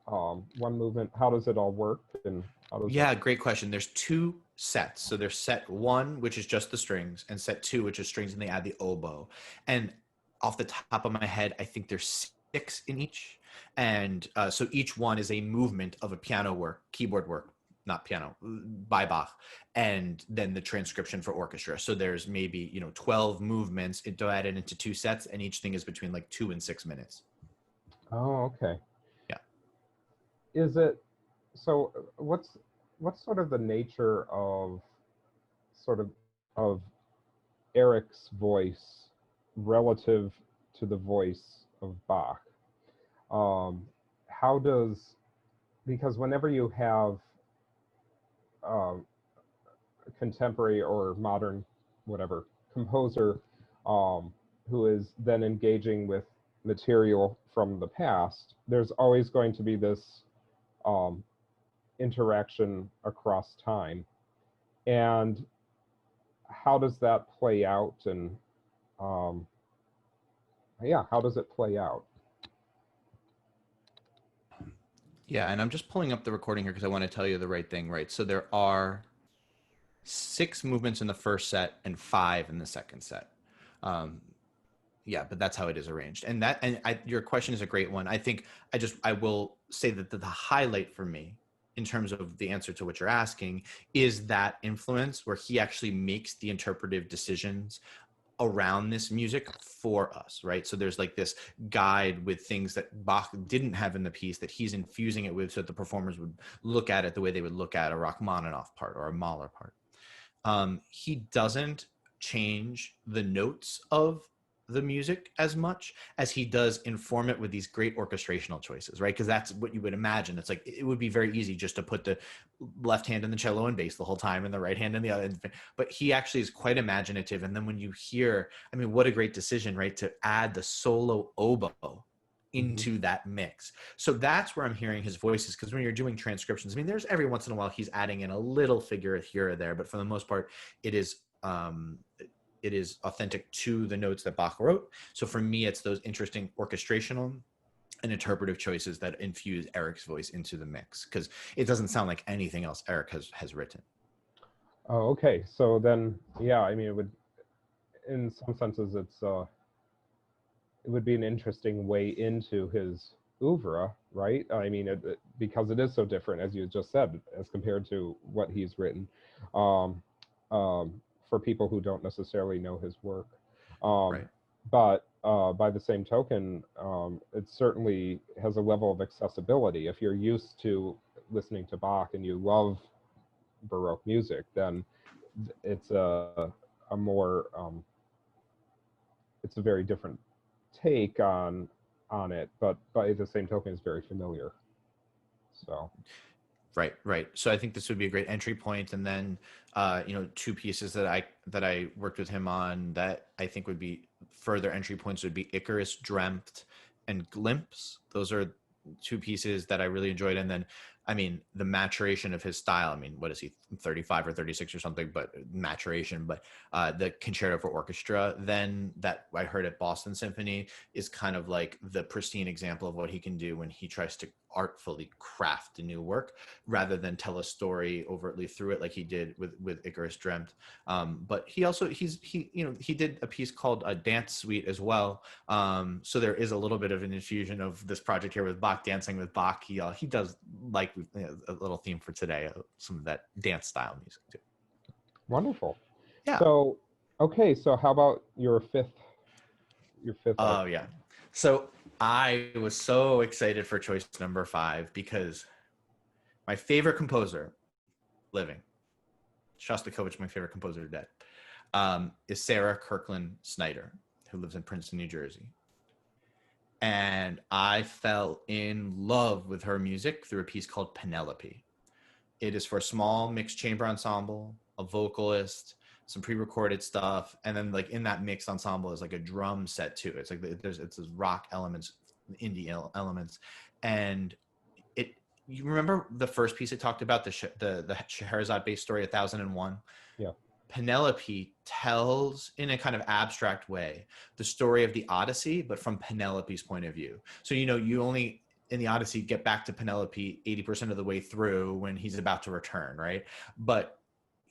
movement? How does it all work? And
great question. There's two sets. So there's set one, which is just the strings, and set two, which is strings, and they add the oboe. And off the top of my head, I think there's 6 in each. And so each one is a movement of a piano work, keyboard work, not piano, by Bach, and then the transcription for orchestra. So there's maybe 12 movements divided into 2 sets, and each thing is between like 2 and 6 minutes.
Oh, okay.
Yeah.
Is it, so what's sort of the nature of Eric's voice relative to the voice of Bach? Because whenever you have contemporary or modern, whatever, composer who is then engaging with material from the past, there's always going to be this interaction across time. And how does that play out? And how does it play out?
Yeah, and I'm just pulling up the recording here because I want to tell you the right thing, right? So there are 6 movements in the first set and 5 in the second set. But that's how it is arranged. And your question is a great one. I think I will say that the highlight for me in terms of the answer to what you're asking is that influence where he actually makes the interpretive decisions around this music for us, right? So there's like this guide with things that Bach didn't have in the piece that he's infusing it with so that the performers would look at it the way they would look at a Rachmaninoff part or a Mahler part. He doesn't change the notes of the music as much as he does inform it with these great orchestrational choices, right? Because that's what you would imagine. It's like, it would be very easy just to put the left hand in the cello and bass the whole time and the right hand in the other, but he actually is quite imaginative. And then when you hear, what a great decision, right? To add the solo oboe into that mix. So that's where I'm hearing his voices, because when you're doing transcriptions, there's every once in a while he's adding in a little figure here or there, but for the most part, it is authentic to the notes that Bach wrote. So for me, it's those interesting orchestrational and interpretive choices that infuse Eric's voice into the mix, because it doesn't sound like anything else Eric has written.
Oh, okay. So then, it would, in some senses, it would be an interesting way into his oeuvre, right? Because it is so different, as you just said, as compared to what he's written. For people who don't necessarily know his work.
Right.
But by the same token, it certainly has a level of accessibility. If you're used to listening to Bach and you love Baroque music, then it's a very different take on it, but by the same token, it's very familiar. So
Right. So I think this would be a great entry point. And then, two pieces that I worked with him on that I think would be further entry points would be Icarus Dreamt and Glimpse. Those are two pieces that I really enjoyed. And then, I mean, the maturation of his style. I mean, what is he, 35 or 36 or something, but maturation, but the Concerto for Orchestra, then that I heard at Boston Symphony is kind of like the pristine example of what he can do when he tries to artfully craft a new work rather than tell a story overtly through it like he did with Icarus Dreamt. But he also, he did a piece called a Dance Suite as well. So there is a little bit of an infusion of this project here with Bach, dancing with Bach. He does like a little theme for today, some of that dance style music too.
Wonderful.
Yeah.
So, okay. So how about your fifth?
Oh yeah. So I was so excited for choice number 5 because my favorite composer living, Shostakovich, my favorite composer dead, is Sarah Kirkland Snyder, who lives in Princeton, New Jersey. And I fell in love with her music through a piece called Penelope. It is for a small mixed chamber ensemble, a vocalist, some pre-recorded stuff, and then like in that mixed ensemble is like a drum set too. It's like it's rock elements, indie elements, and you remember the first piece it talked about the Scheherazade-based story 1001?
Yeah.
Penelope tells in a kind of abstract way the story of the Odyssey, but from Penelope's point of view. So you only in the Odyssey get back to Penelope 80% of the way through when he's about to return, right? But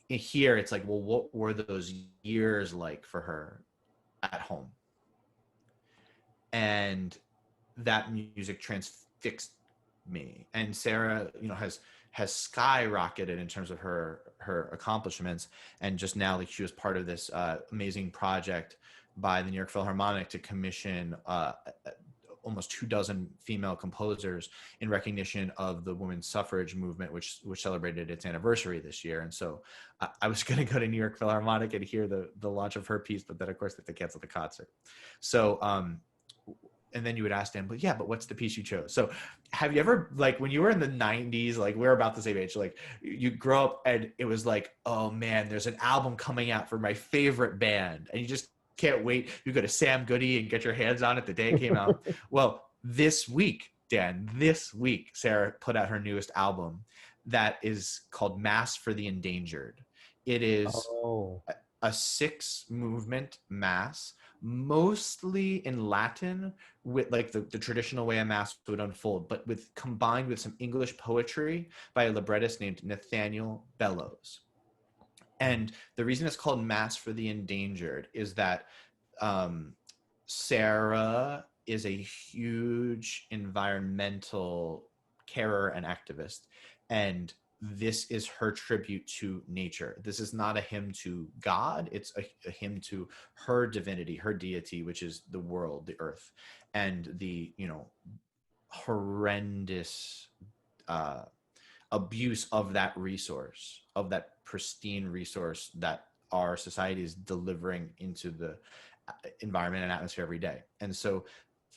here it's like, well, what were those years like for her at home? And that music transfixed me. And Sarah, has skyrocketed in terms of her accomplishments. And just now, like, she was part of this amazing project by the New York Philharmonic to commission almost 24 female composers in recognition of the women's suffrage movement, which celebrated its anniversary this year. And so I was going to go to New York Philharmonic and hear the launch of her piece, but then of course they had to cancel the concert. So, and then you would ask them, but what's the piece you chose? So have you ever, like, when you were in the 90s, like we're about the same age, like you grow up and it was like, oh man, there's an album coming out for my favorite band. And you just can't wait. You go to Sam Goody and get your hands on it the day it came out. Well, this week, Sarah put out her newest album that is called Mass for the Endangered. It is a 6-movement mass, mostly in Latin, with like the traditional way a mass would unfold, but combined with some English poetry by a librettist named Nathaniel Bellows. And the reason it's called Mass for the Endangered is that Sarah is a huge environmental carer and activist. And this is her tribute to nature. This is not a hymn to God. It's a hymn to her divinity, her deity, which is the world, the earth, and the, horrendous abuse of that resource, of that pristine resource that our society is delivering into the environment and atmosphere every day. And so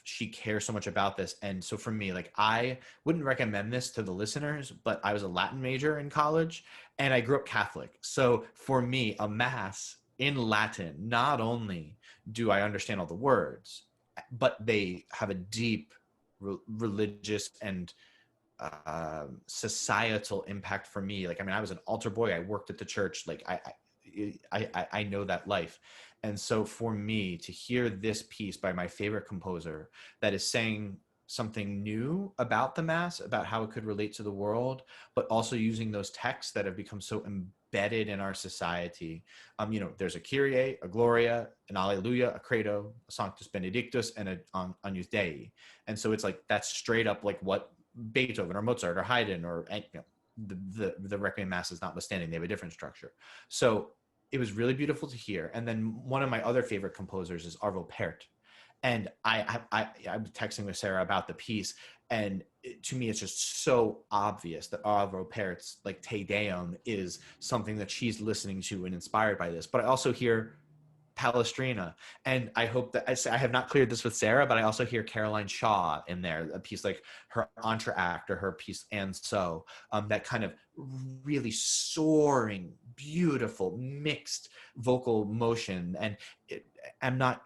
she cares so much about this. And so for me, like, I wouldn't recommend this to the listeners, but I was a Latin major in college and I grew up Catholic. So for me, a mass in Latin, not only do I understand all the words, but they have a deep religious and societal impact for me. Like, I mean, I was an altar boy. I worked at the church. Like, I know that life. And so for me to hear this piece by my favorite composer that is saying something new about the Mass, about how it could relate to the world, but also using those texts that have become so embedded in our society. There's a Kyrie, a Gloria, an Alleluia, a Credo, a Sanctus Benedictus, and an Agnus Dei. And so it's like, that's straight up like what Beethoven or Mozart or Haydn or the Requiem Masses notwithstanding, they have a different structure. So it was really beautiful to hear. And then one of my other favorite composers is Arvo Pärt. And I'm texting with Sarah about the piece, and to me, it's just so obvious that Arvo Pärt's like Te Deum is something that she's listening to and inspired by this. But I also hear Palestrina. And I hope that I have not cleared this with Sarah, but I also hear Caroline Shaw in there, a piece like her Entr'acte or her piece And So, that kind of really soaring, beautiful, mixed vocal motion. And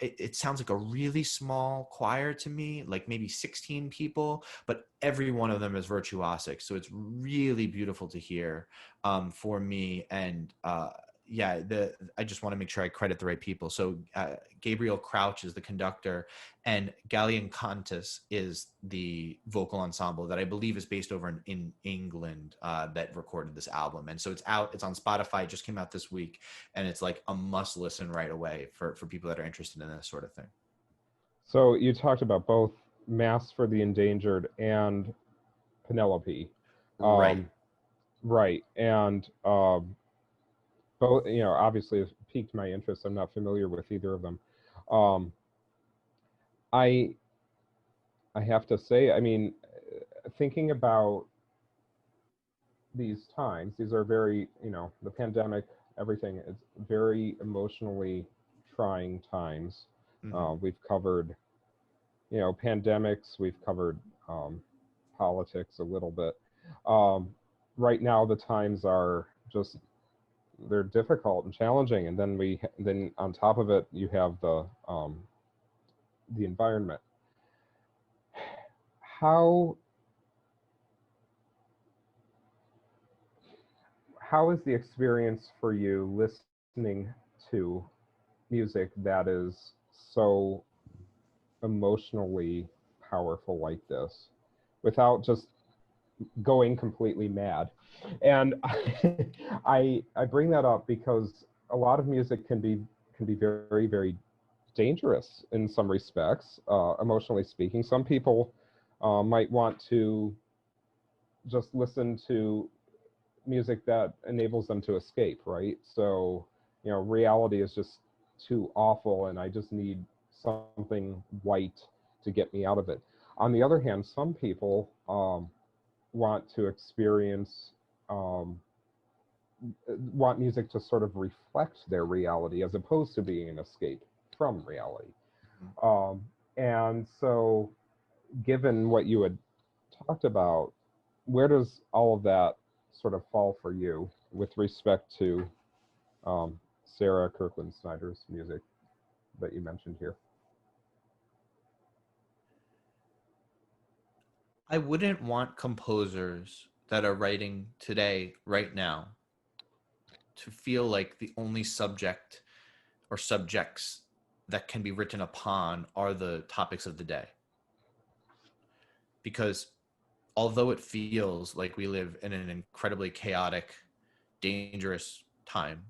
it sounds like a really small choir to me, like maybe 16 people, but every one of them is virtuosic. So it's really beautiful to hear for me. And yeah, I just want to make sure I credit the right people. So Gabriel Crouch is the conductor, and Galleon Contis is the vocal ensemble that I believe is based over in England that recorded this album. And so it's on Spotify, it just came out this week, and it's like a must listen right away for people that are interested in this sort of thing.
So you talked about both Mass for the Endangered and Penelope.
Right.
Right. And both, obviously have piqued my interest. I'm not familiar with either of them. I have to say, I mean, thinking about these times, these are very, the pandemic, everything, it's very emotionally trying times. We've covered, pandemics, we've covered politics a little bit. Right now, the times are just, they're difficult and challenging, and then on top of it, you have the environment. How is the experience for you listening to music that is so emotionally powerful like this, without just going completely mad? And I bring that up because a lot of music can be very, very dangerous in some respects, emotionally speaking. Some people might want to just listen to music that enables them to escape, right? So, reality is just too awful and I just need something white to get me out of it. On the other hand, some people want to experience, want music to sort of reflect their reality as opposed to being an escape from reality. And so, given what you had talked about, where does all of that sort of fall for you with respect to Sarah Kirkland Snyder's music that you mentioned here?
I wouldn't want composers that are writing today, right now, to feel like the only subject or subjects that can be written upon are the topics of the day. Because although it feels like we live in an incredibly chaotic, dangerous time,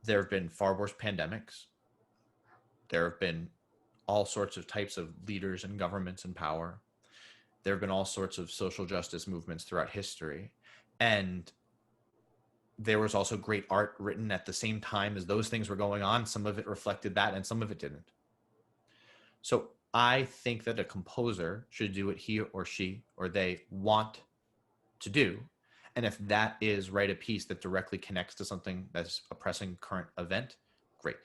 there have been far worse pandemics. There have been all sorts of types of leaders and governments in power. There have been all sorts of social justice movements throughout history. And there was also great art written at the same time as those things were going on. Some of it reflected that and some of it didn't. So I think that a composer should do what he or she or they want to do. And if that is write a piece that directly connects to something that's a pressing current event, great.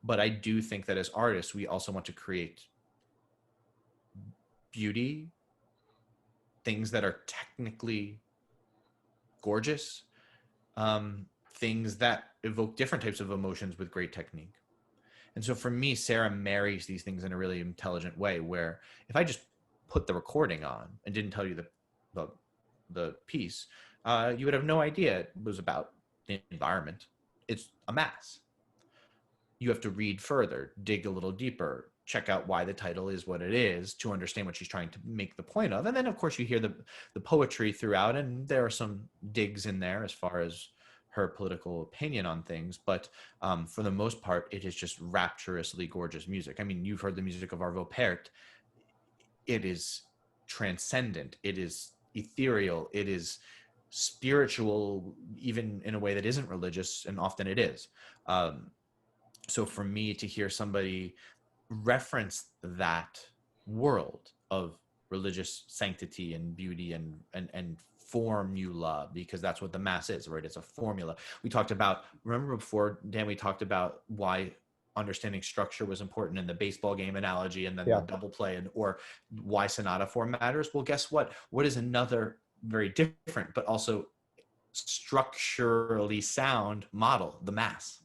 But I do think that as artists, we also want to create beauty, things that are technically gorgeous, things that evoke different types of emotions with great technique. And so for me, Sarah marries these things in a really intelligent way, where if I just put the recording on and didn't tell you the piece, you would have no idea it was about the environment. It's a mass. You have to read further, dig a little deeper, check out why the title is what it is to understand what she's trying to make the point of. And then, of course, you hear the poetry throughout, and there are some digs in there as far as her political opinion on things. But for the most part, it is just rapturously gorgeous music. I mean, you've heard the music of Arvo Pärt. It is transcendent. It is ethereal. It is spiritual, even in a way that isn't religious, and often it is. So for me to hear somebody reference that world of religious sanctity and beauty and formula, because that's what the mass is, right? It's a formula. We talked about, remember before, Dan, we talked about why understanding structure was important in the baseball game analogy, and then
Yeah.
the double play, and or why sonata form matters. Well, guess what? What is another very different but also structurally sound model? The mass.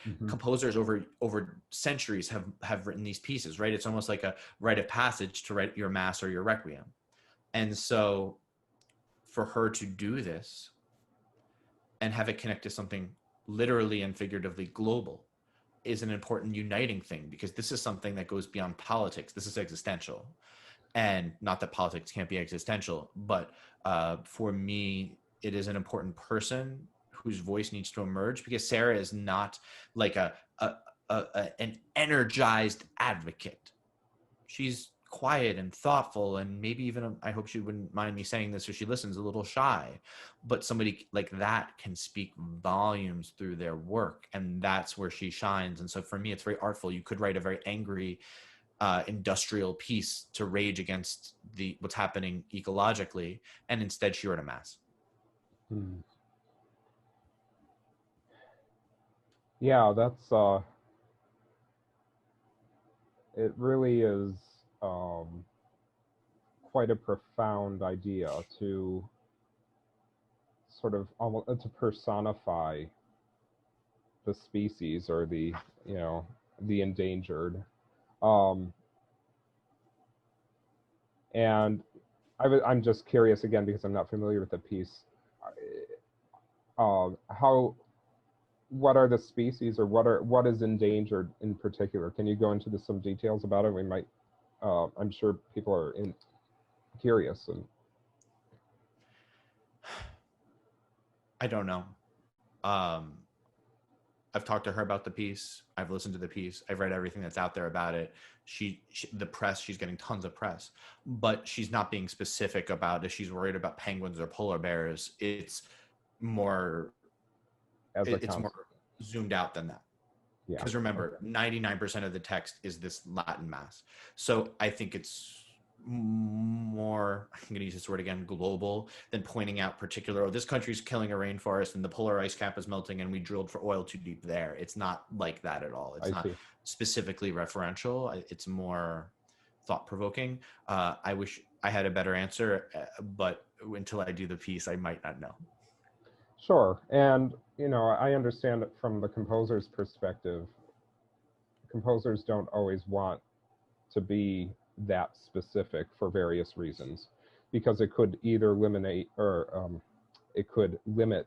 Mm-hmm.
Composers over centuries have written these pieces, right? It's almost like a rite of passage to write your mass or your requiem. And so for her to do this and have it connect to something literally and figuratively global is an important uniting thing, because this is something that goes beyond politics. This is existential. And not that politics can't be existential, but for me, it is an important person whose voice needs to emerge, because Sarah is not like an energized advocate. She's quiet and thoughtful, and maybe even, I hope she wouldn't mind me saying this if she listens, a little shy, but somebody like that can speak volumes through their work, and that's where she shines. And so for me, it's very artful. You could write a very angry industrial piece to rage against what's happening ecologically, and instead she wrote a mass.
Yeah, that's it really is quite a profound idea to sort of almost to personify the species, or the, you know, the endangered. And I'm just curious again, because I'm not familiar with the piece. What are the species, or what is endangered in particular? Can you go into some details about it? We might. I'm sure people are curious. And
I don't know. I've talked to her about the piece. I've listened to the piece. I've read everything that's out there about it. The press, she's getting tons of press, but she's not being specific about if she's worried about penguins or polar bears. It's more, it's more zoomed out than that.
Yeah.
Because remember, 99% of the text is this Latin mass. So I think it's more, I'm going to use this word again, global, than pointing out particular, oh, this country's killing a rainforest and the polar ice cap is melting and we drilled for oil too deep there. It's not like that at all. It's not specifically referential. It's more thought-provoking. I wish I had a better answer, but until I do the piece, I might not know.
Sure. And, you know, I understand it from the composer's perspective. Composers don't always want to be that specific for various reasons, because it could either eliminate, or it could limit,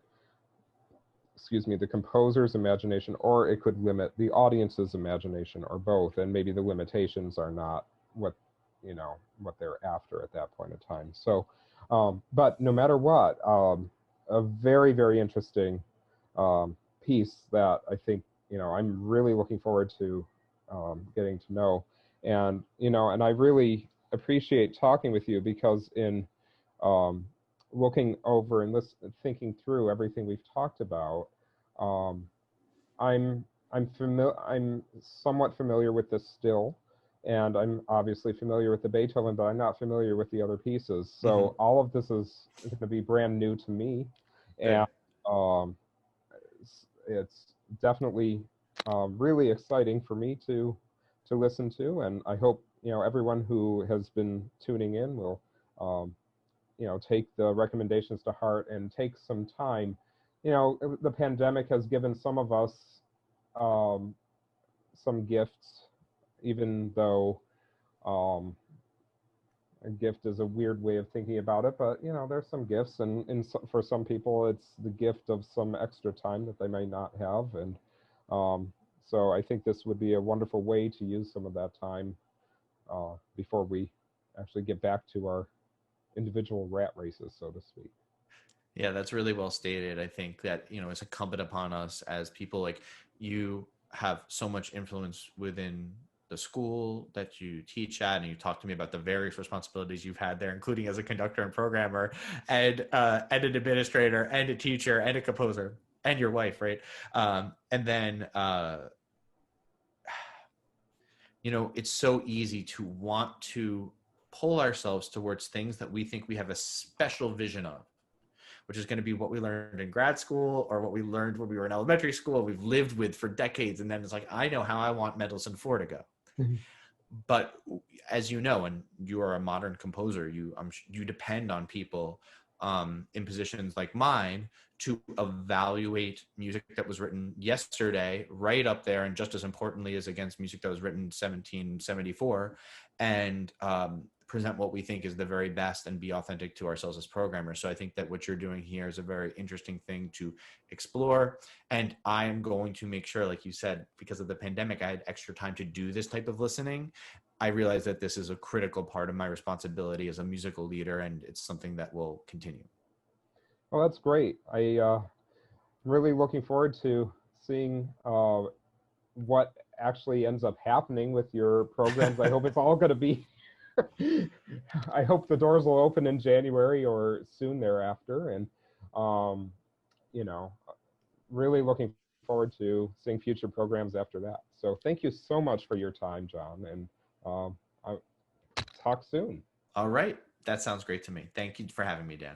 the composer's imagination, or it could limit the audience's imagination, or both. And maybe the limitations are not what they're after at that point in time. So, but no matter what, a very, very interesting piece that I think, I'm really looking forward to getting to know. And, and I really appreciate talking with you, because in looking over and thinking through everything we've talked about, I'm somewhat familiar with the still, and I'm obviously familiar with the Beethoven, but I'm not familiar with the other pieces. So all of this is going to be brand new to me, and it's definitely really exciting for me to listen to. And I hope everyone who has been tuning in will take the recommendations to heart and take some time. The pandemic has given some of us some gifts, even though a gift is a weird way of thinking about it, but there's some gifts, and for some people it's the gift of some extra time that they may not have. And so I think this would be a wonderful way to use some of that time before we actually get back to our individual rat races, so to speak.
Yeah, that's really well stated. I think that, it's incumbent upon us as people, like you have so much influence within the school that you teach at, and you talk to me about the various responsibilities you've had there, including as a conductor and programmer, and an administrator, and a teacher, and a composer, and your wife, right? And then, it's so easy to want to pull ourselves towards things that we think we have a special vision of. which is going to be what we learned in grad school or what we learned when we were in elementary school, we've lived with for decades. And then it's like, I know how I want Mendelssohn 4 to go. But as you know, and you are a modern composer, you depend on people in positions like mine to evaluate music that was written yesterday, right up there, and just as importantly as against music that was written in 1774, and present what we think is the very best and be authentic to ourselves as programmers. So I think that what you're doing here is a very interesting thing to explore. And I am going to make sure, like you said, because of the pandemic, I had extra time to do this type of listening. I realize that this is a critical part of my responsibility as a musical leader, and it's something that will continue.
Well, that's great. I'm really looking forward to seeing what actually ends up happening with your programs. I hope it's all going to be, I hope the doors will open in January or soon thereafter. And, you know, really looking forward to seeing future programs after that. So thank you so much for your time, John. And I'll talk soon.
All right. That sounds great to me. Thank you for having me, Dan.